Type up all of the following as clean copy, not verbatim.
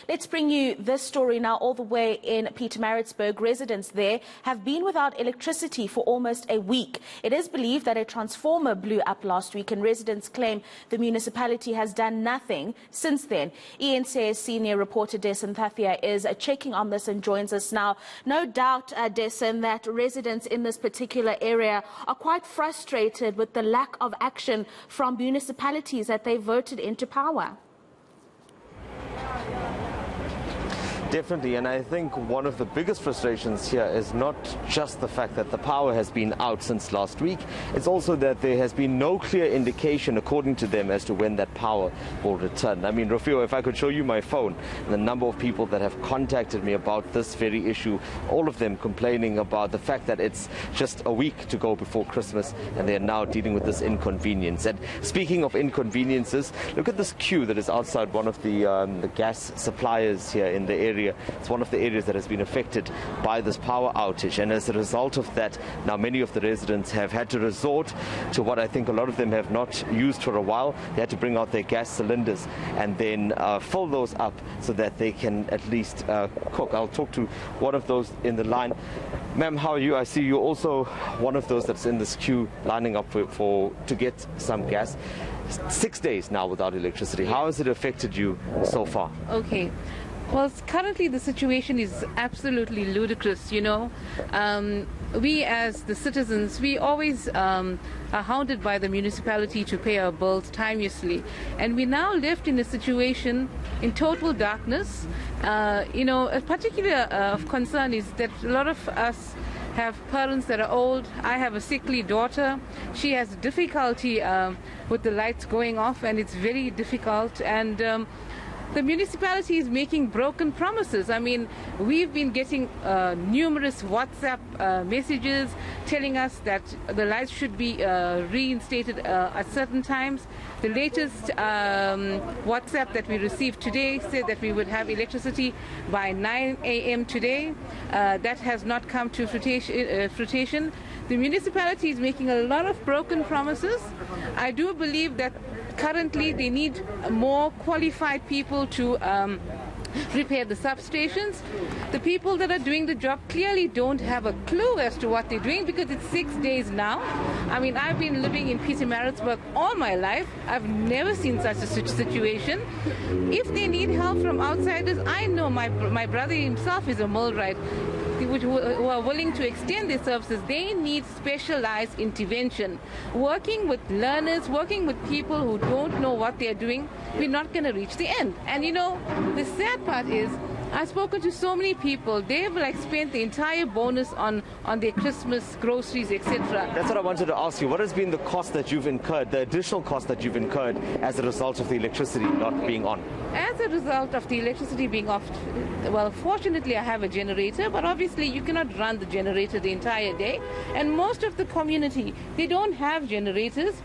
Let's bring you this story now all the way in Pietermaritzburg. Residents there have been without electricity for almost a week. It is believed that a transformer blew up last week, and residents claim the municipality has done nothing since then. eNCA senior reporter Dasen Thathiah is checking on this and joins us now. No doubt, Dasen, that residents in this particular area are quite frustrated with the lack of action from municipalities that they voted into power. Definitely, and I think one of the biggest frustrations here is not just the fact that the power has been out since last week, it's also that there has been no clear indication, according to them, as to when that power will return. I mean, Rafio, if I could show you my phone, the number of people that have contacted me about this very issue, all of them complaining about the fact that it's just a week to go before Christmas and they're now dealing with this inconvenience. And speaking of inconveniences, look at this queue that is outside one of the gas suppliers here in the area. It's one of the areas that has been affected by this power outage, and as a result of that, now many of the residents have had to resort to what I think a lot of them have not used for a while. They had to bring out their gas cylinders and then fill those up so that they can at least cook. I'll talk to one of those in the line. Ma'am, how are you? I see you're also one of those that's in this queue lining up to get some gas. 6 days now without electricity. How has it affected you so far? Okay. Well, currently the situation is absolutely ludicrous, you know. We as the citizens, we always are hounded by the municipality to pay our bills timeously. And we're now left in a situation in total darkness. You know, a particular of concern is that a lot of us have parents that are old. I have a sickly daughter. She has difficulty with the lights going off, and it's very difficult. And the municipality is making broken promises. I mean, we've been getting numerous WhatsApp messages telling us that the lights should be reinstated at certain times. The latest WhatsApp that we received today said that we would have electricity by 9 a.m. today. That has not come to fruition. The municipality is making a lot of broken promises. I do believe that currently they need more qualified people to repair the substations. The people that are doing the job clearly don't have a clue as to what they're doing, because it's 6 days now. I mean, I've been living in Pietermaritzburg all my life. I've never seen such a situation. If they need help from outsiders, I know my brother himself is a millwright, who are willing to extend their services. They need specialized intervention. Working with learners, working with people who don't know what they're doing, we're not going to reach the end. And you know, the sad part is, I've spoken to so many people. They've spent the entire bonus on their Christmas groceries, etc. That's what I wanted to ask you. What has been the cost that you've incurred, the additional cost that you've incurred as a result of the electricity not being on? As a result of the electricity being off, well, fortunately I have a generator, but obviously you cannot run the generator the entire day. And most of the community, they don't have generators.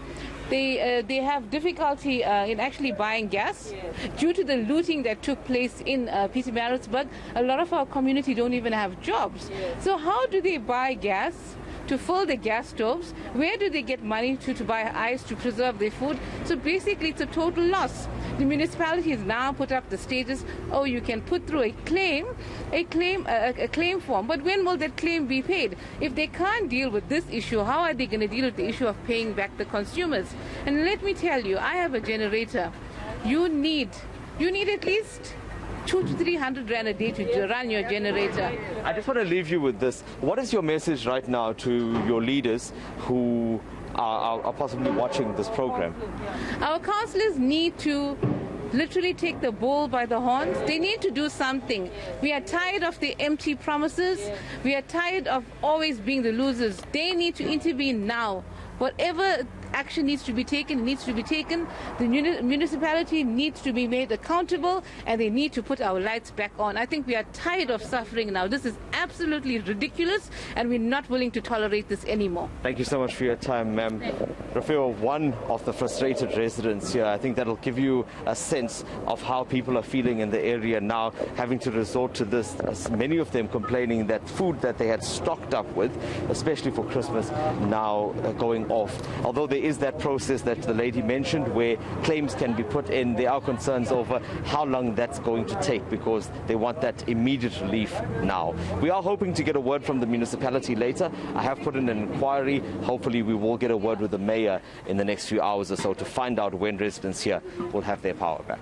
They have difficulty in actually buying gas due to the looting that took place in Pietermaritzburg. A lot of our community don't even have jobs. So how do they buy gas to fill the gas stoves? Where do they get money to buy ice to preserve their food? So basically it's a total loss. The municipality has now put up the status, oh, you can put through a claim form, but when will that claim be paid? If they can't deal with this issue, how are they going to deal with the issue of paying back the consumers? And let me tell you, I have a generator. You need at least 200 to 300 rand a day to run your generator. I just want to leave you with this. What is your message right now to your leaders who are possibly watching this program? Our councillors need to literally take the bull by the horns. They need to do something. We are tired of the empty promises. We are tired of always being the losers. They need to intervene now. Whatever action needs to be taken, needs to be taken. The municipality needs to be made accountable, and they need to put our lights back on. I think we are tired of suffering now. This is absolutely ridiculous, and we're not willing to tolerate this anymore. Thank you so much for your time, ma'am. Rafael, one of the frustrated residents here. I think that'll give you a sense of how people are feeling in the area now, having to resort to this. Many of them complaining that food that they had stocked up with, especially for Christmas, now going off. Although there is that process that the lady mentioned where claims can be put in. There are concerns over how long that's going to take because they want that immediate relief now. We are hoping to get a word from the municipality later. I have put in an inquiry. Hopefully we will get a word with the mayor in the next few hours or so to find out when residents here will have their power back.